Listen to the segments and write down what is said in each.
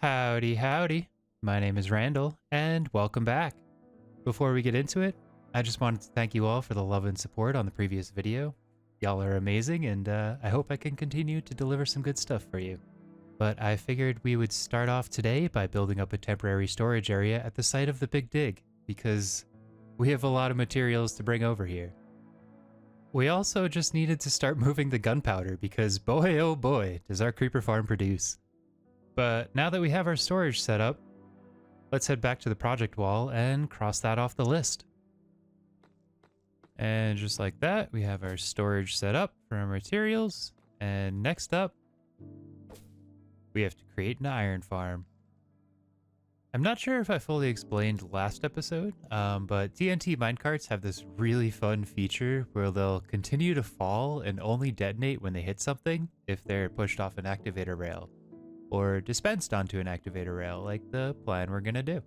Howdy, howdy. My name is Randall, and welcome back. Before we get into it, I just wanted to thank you all for the love and support on the previous video. Y'all are amazing, and I hope I can continue to deliver some good stuff for you. But I figured we would start off today by building up a temporary storage area at the site of the Big Dig, because we have a lot of materials to bring over here. We also just needed to start moving the gunpowder, because boy oh boy, does our creeper farm produce. But now that we have our storage set up, let's head back to the project wall and cross that off the list. And just like that, we have our storage set up for our materials. And next up, we have to create an iron farm. I'm not sure if I fully explained last episode, but TNT minecarts have this really fun feature where they'll continue to fall and only detonate when they hit something if they're pushed off an activator rail, or dispensed onto an activator rail, like the plan we're gonna do.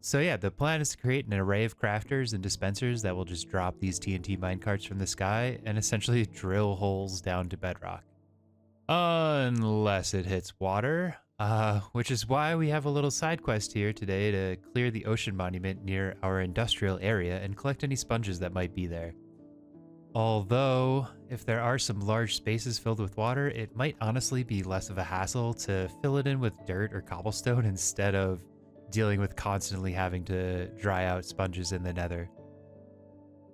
So yeah, the plan is to create an array of crafters and dispensers that will just drop these TNT minecarts from the sky and essentially drill holes down to bedrock. Unless it hits water, which is why we have a little side quest here today to clear the ocean monument near our industrial area and collect any sponges that might be there. Although, if there are some large spaces filled with water, it might honestly be less of a hassle to fill it in with dirt or cobblestone instead of dealing with constantly having to dry out sponges in the nether.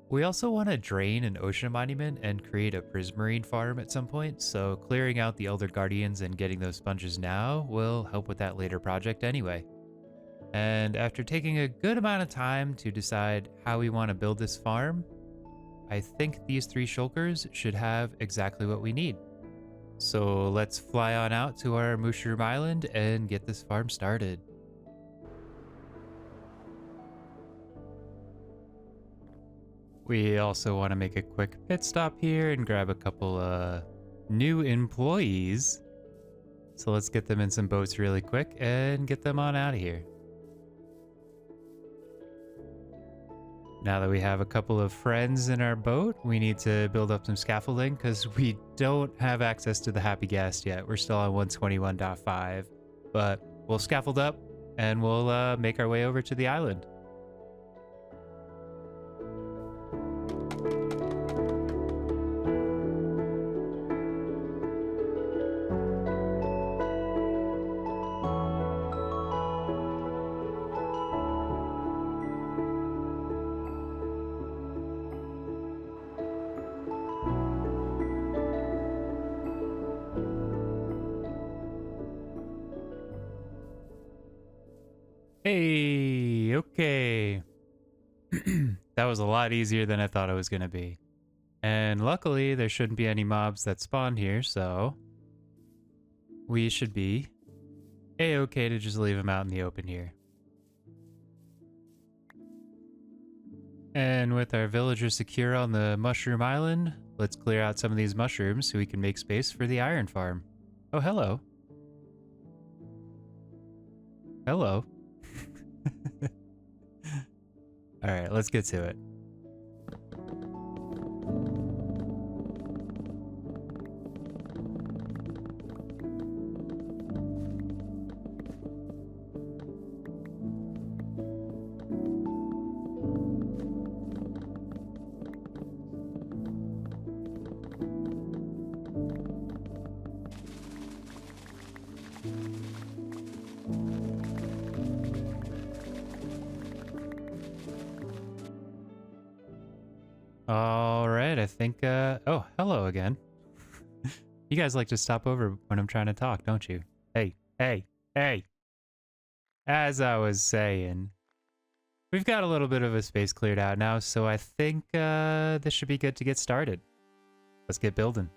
We also want to drain an ocean monument and create a prismarine farm at some point, so clearing out the Elder Guardians and getting those sponges now will help with that later project anyway. And after taking a good amount of time to decide how we want to build this farm, I think these 3 shulkers should have exactly what we need. So let's fly on out to our Mushroom Island and get this farm started. We also want to make a quick pit stop here and grab a couple new employees. So let's get them in some boats really quick and get them on out of here. Now that we have a couple of friends in our boat, we need to build up some scaffolding because we don't have access to the Happy Ghast yet. We're still on 121.5, but we'll scaffold up and we'll make our way over to the island. Hey, okay. That was a lot easier than I thought it was going to be. And luckily, there shouldn't be any mobs that spawn here, so we should be a-okay to just leave them out in the open here. And with our villagers secure on the Mushroom Island, let's clear out some of these mushrooms so we can make space for the iron farm. Oh, hello. Hello. All right, let's get to it. All right, I think, oh, hello again. You guys like to stop over when I'm trying to talk, don't you? Hey, hey, hey. As I was saying, we've got a little bit of a space cleared out now, so I think, this should be good to get started. Let's get building.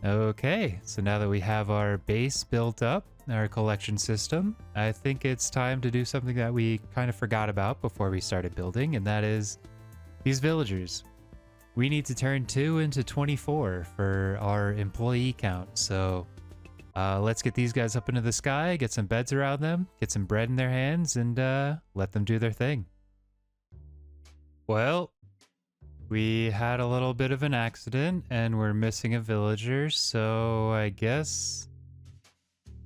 Okay, so now that we have our base built up, our collection system, I think it's time to do something that we kind of forgot about before we started building, and that is these villagers. We need to turn 2 into 24 for our employee count, so let's get these guys up into the sky, get some beds around them, get some bread in their hands, and let them do their thing. Well, we had a little bit of an accident and we're missing a villager, so I guess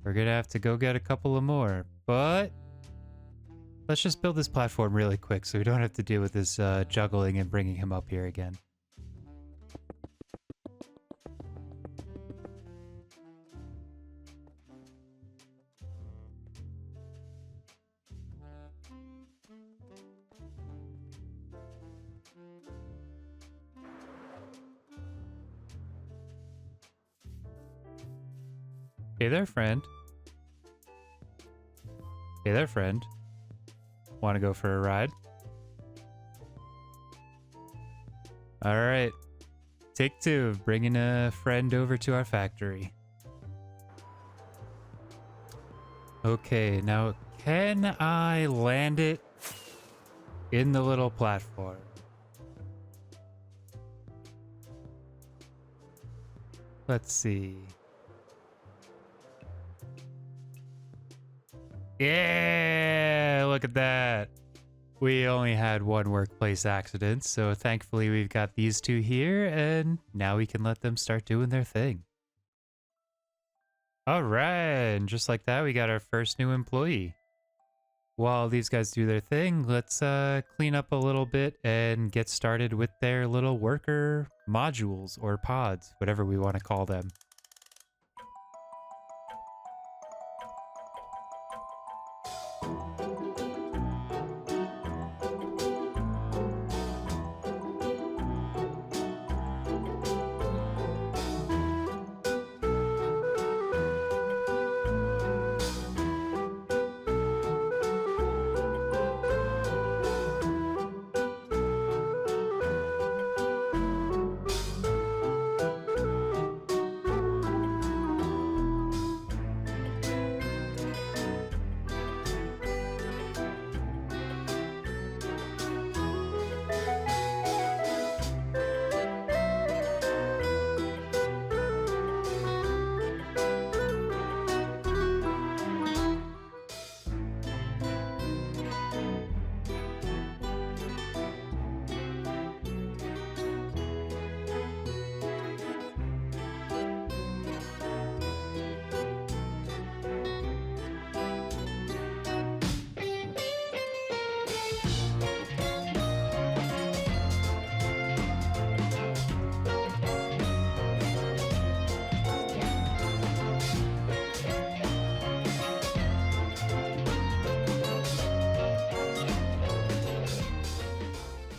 we're gonna have to go get a couple of more. But let's just build this platform really quick so we don't have to deal with this juggling and bringing him up here again. Hey there, friend. Hey there, friend. Want to go for a ride? All right. Take 2 of bringing a friend over to our factory. Okay, now can I land it in the little platform? Let's see. Yeah, look at that. We only had 1 workplace accident, so thankfully we've got these 2 here, and now we can let them start doing their thing. All right, and just like that, we got our first new employee. While these guys do their thing, let's clean up a little bit and get started with their little worker modules or pods, whatever we want to call them.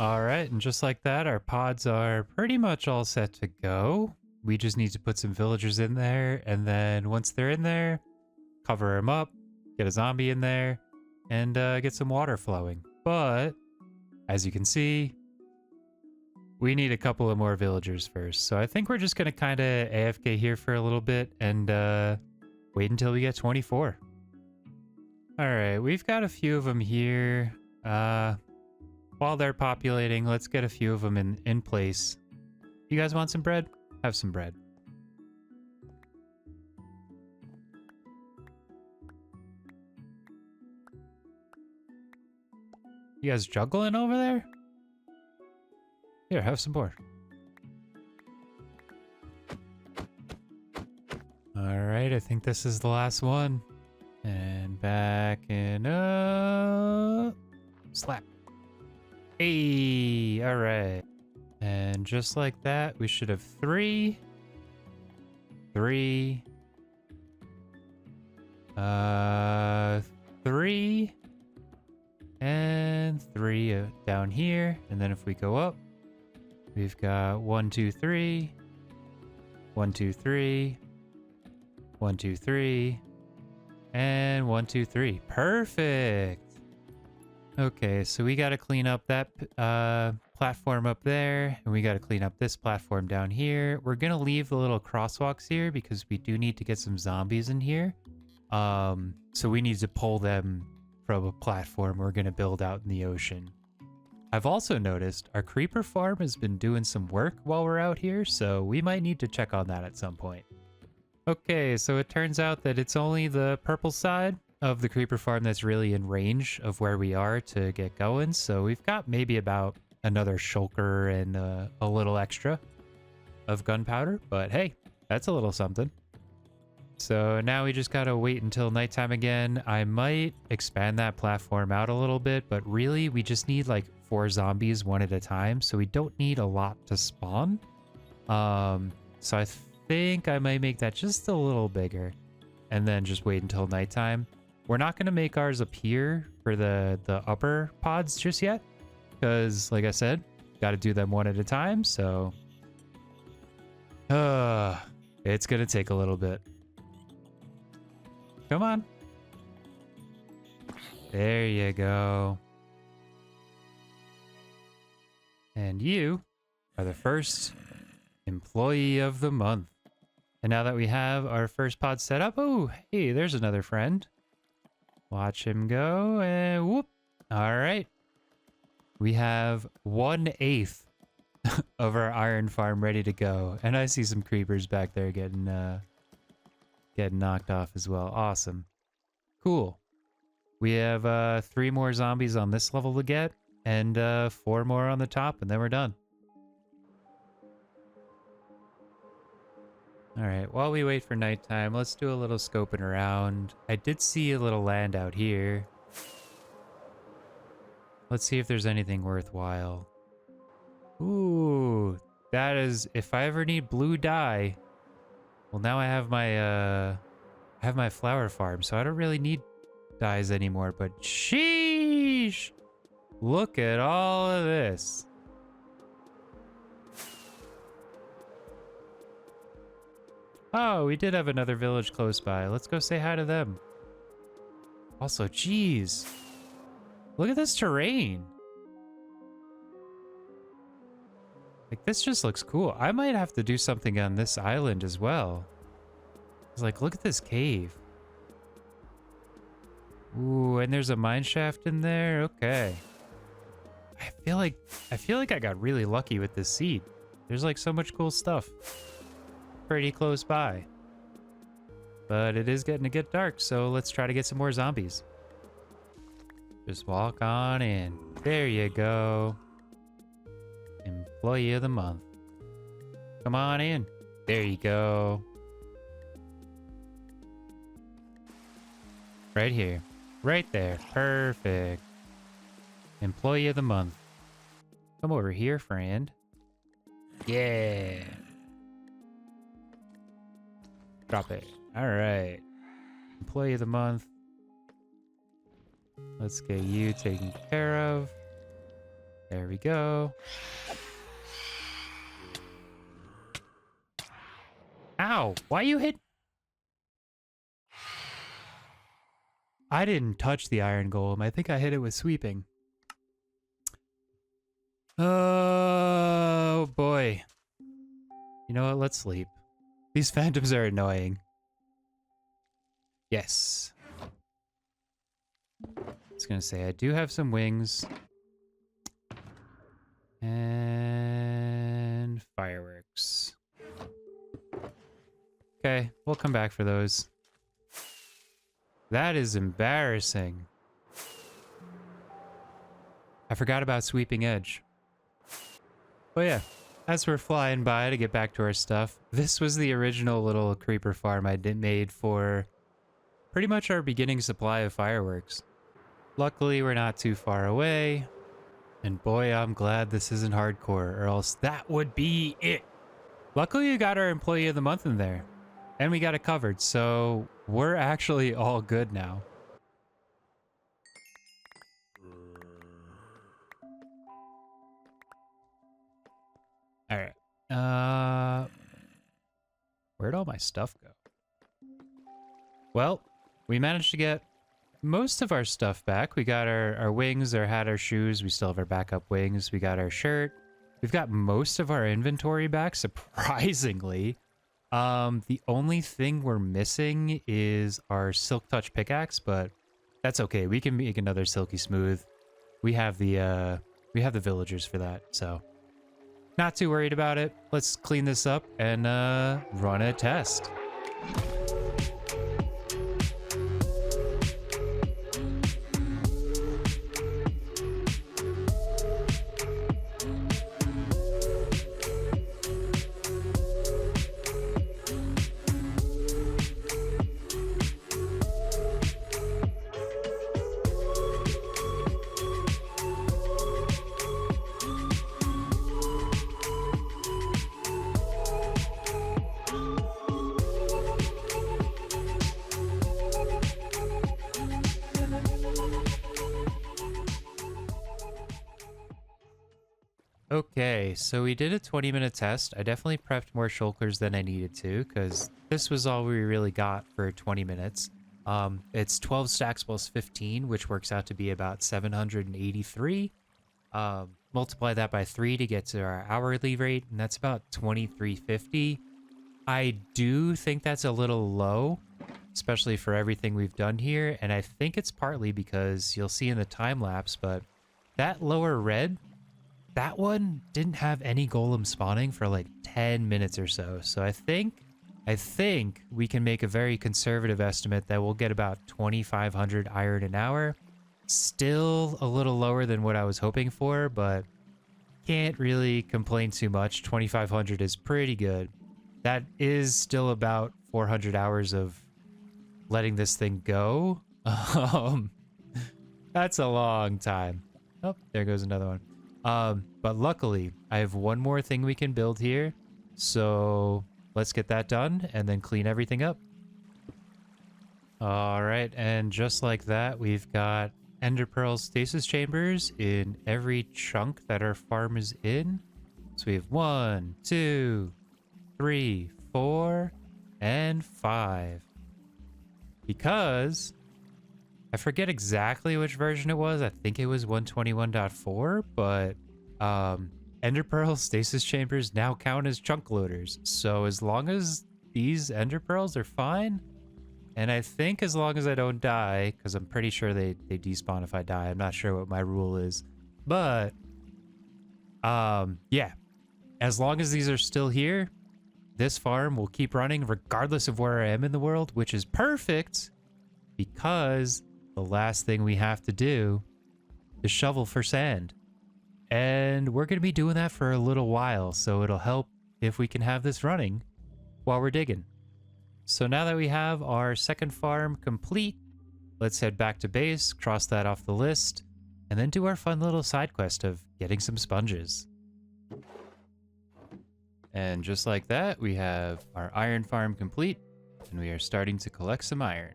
All right, and just like that, our pods are pretty much all set to go. We just need to put some villagers in there, and then once they're in there, cover them up, get a zombie in there, and get some water flowing. But, as you can see, we need a couple of more villagers first. So I think we're just going to kind of AFK here for a little bit and wait until we get 24. All right, we've got a few of them here. While they're populating, let's get a few of them in place. You guys want some bread? Have some bread. You guys juggling over there? Here, have some more. All right, I think this is the last one. And back and up. Slap. Hey, all right. And just like that, we should have 3. 3. 3. And 3 down here. And then if we go up, we've got 1, 2, 3. 1, 2, 3. 1, 2, 3. And 1, 2, 3. Perfect. Okay, so we got to clean up that platform up there, and we got to clean up this platform down here. We're going to leave the little crosswalks here because we do need to get some zombies in here. So we need to pull them from a platform we're going to build out in the ocean. I've also noticed our creeper farm has been doing some work while we're out here, so we might need to check on that at some point. Okay, so it turns out that it's only the purple side of the creeper farm that's really in range of where we are to get going. So we've got maybe about another shulker and a little extra of gunpowder, but hey, that's a little something. So now we just gotta wait until nighttime again. I might expand that platform out a little bit, but really we just need like 4 zombies one at a time, so we don't need a lot to spawn. So I think I might make that just a little bigger and then just wait until nighttime. We're not gonna make ours appear for the upper pods just yet, because like I said, gotta do them one at a time, so it's gonna take a little bit. Come on. There you go. And you are the first employee of the month. And now that we have our first pod set up, oh, hey, there's another friend. Watch him go, and whoop. All right. We have 1/8 of our iron farm ready to go. And I see some creepers back there getting knocked off as well. Awesome. Cool. We have 3 more zombies on this level to get, and 4 more on the top, and then we're done. All right, while we wait for nighttime, let's do a little scoping around. I did see a little land out here. Let's see if there's anything worthwhile. Ooh, that is, if I ever need blue dye. Well, now I have my flower farm, so I don't really need dyes anymore, but sheesh! Look at all of this. Oh, we did have another village close by. Let's go say hi to them. Also, geez. Look at this terrain. Like, this just looks cool. I might have to do something on this island as well. It's like, look at this cave. Ooh, and there's a mine shaft in there. Okay. I feel like I got really lucky with this seed. There's like so much cool stuff pretty close by. But it is getting to get dark, so let's try to get some more zombies. Just walk on in. There you go. Employee of the month. Come on in. There you go. Right here. Right there. Perfect. Employee of the month. Come over here, friend. Yeah. Drop it. All right. Employee of the month. Let's get you taken care of. There we go. Ow! Why you hit? I didn't touch the iron golem. I think I hit it with sweeping. Oh boy. You know what? Let's sleep. These phantoms are annoying. Yes. I was gonna say, I do have some wings. And fireworks. Okay, we'll come back for those. That is embarrassing. I forgot about Sweeping Edge. But yeah, as we're flying by to get back to our stuff, this was the original little creeper farm I made for pretty much our beginning supply of fireworks. Luckily, we're not too far away. And boy, I'm glad this isn't hardcore, or else that would be it. Luckily, we got our employee of the month in there. And we got it covered, so we're actually all good now. Alright. Where'd all my stuff go? Well, we managed to get most of our stuff back. We got our wings, our hat, our shoes. We still have our backup wings. We got our shirt. We've got most of our inventory back, surprisingly. The only thing we're missing is our Silk Touch pickaxe, but that's okay. We can make another Silky Smooth. We have the villagers for that, so not too worried about it. Let's clean this up and run a test. Okay, so we did a 20-minute test. I definitely prepped more shulkers than I needed to, because this was all we really got for 20 minutes. It's 12 stacks plus 15, which works out to be about 783. Multiply that by 3 to get to our hourly rate, and that's about 2350. I do think that's a little low, especially for everything we've done here, and I think it's partly because you'll see in the time lapse, but that lower red, that one didn't have any golem spawning for like 10 minutes or so. So I think we can make a very conservative estimate that we'll get about 2,500 iron an hour. Still a little lower than what I was hoping for, but can't really complain too much. 2,500 is pretty good. That is still about 400 hours of letting this thing go. That's a long time. Oh, there goes another one. But luckily, I have one more thing we can build here. So let's get that done and then clean everything up. All right, and just like that, we've got Ender Pearl stasis chambers in every chunk that our farm is in. So we have 1, 2, 3, 4, and 5. Because I forget exactly which version it was. I think it was 121.4, but Ender Pearl stasis chambers now count as chunk loaders. So as long as these Ender Pearls are fine, and I think as long as I don't die, because I'm pretty sure they despawn if I die. I'm not sure what my rule is. But yeah, as long as these are still here, this farm will keep running regardless of where I am in the world, which is perfect because the last thing we have to do is shovel for sand. And we're going to be doing that for a little while, so it'll help if we can have this running while we're digging. So now that we have our second farm complete, let's head back to base, cross that off the list, and then do our fun little side quest of getting some sponges. And just like that, we have our iron farm complete, and we are starting to collect some iron.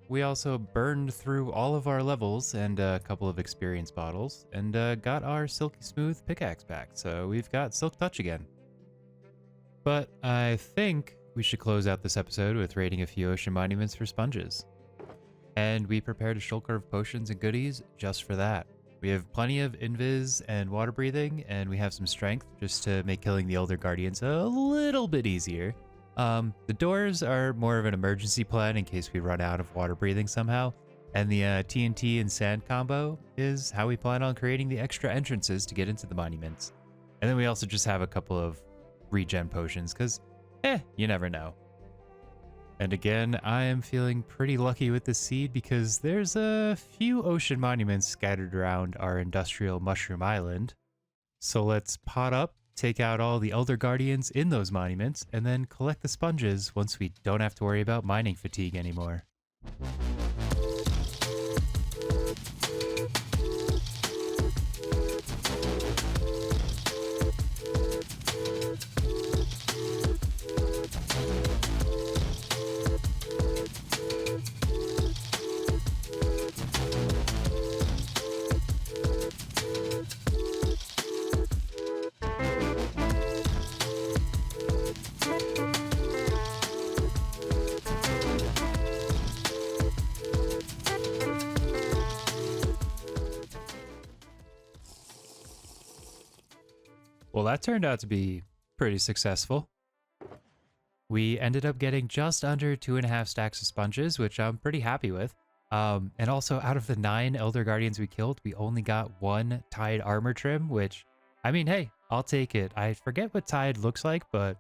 We also burned through all of our levels and a couple of experience bottles, and got our Silky Smooth pickaxe back, so we've got Silk Touch again. But I think we should close out this episode with raiding a few ocean monuments for sponges. And we prepared a shulker of potions and goodies just for that. We have plenty of invis and water breathing, and we have some strength just to make killing the Elder Guardians a little bit easier. The doors are more of an emergency plan in case we run out of water breathing somehow. And the TNT and sand combo is how we plan on creating the extra entrances to get into the monuments. And then we also just have a couple of regen potions because, you never know. And again, I am feeling pretty lucky with this seed because there's a few ocean monuments scattered around our industrial mushroom island. So let's pot up, take out all the Elder Guardians in those monuments, and then collect the sponges once we don't have to worry about mining fatigue anymore. Well, that turned out to be pretty successful. We ended up getting just under 2.5 stacks of sponges, which I'm pretty happy with. And also, out of the 9 Elder Guardians we killed, we only got 1 Tide armor trim, which, I mean, hey, I'll take it. I forget what Tide looks like, but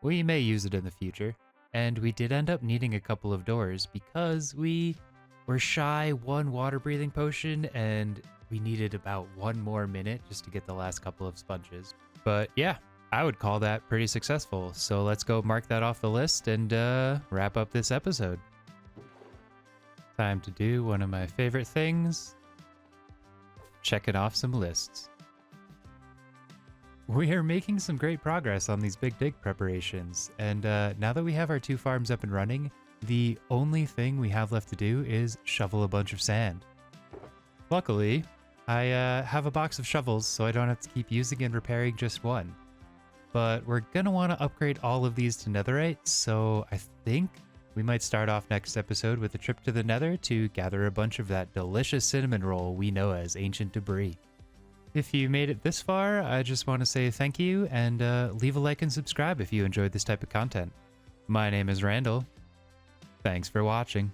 we may use it in the future. And we did end up needing a couple of doors because we were shy 1 water breathing potion and we needed about 1 more minute just to get the last couple of sponges. But yeah, I would call that pretty successful. So let's go mark that off the list and wrap up this episode. Time to do one of my favorite things, checking off some lists. We are making some great progress on these big dig preparations, and now that we have our 2 farms up and running, the only thing we have left to do is shovel a bunch of sand. Luckily, I have a box of shovels, so I don't have to keep using and repairing just one. But we're gonna want to upgrade all of these to netherite, so I think we might start off next episode with a trip to the nether to gather a bunch of that delicious cinnamon roll we know as ancient debris. If you made it this far, I just want to say thank you and leave a like and subscribe if you enjoyed this type of content. My name is Randall. Thanks for watching.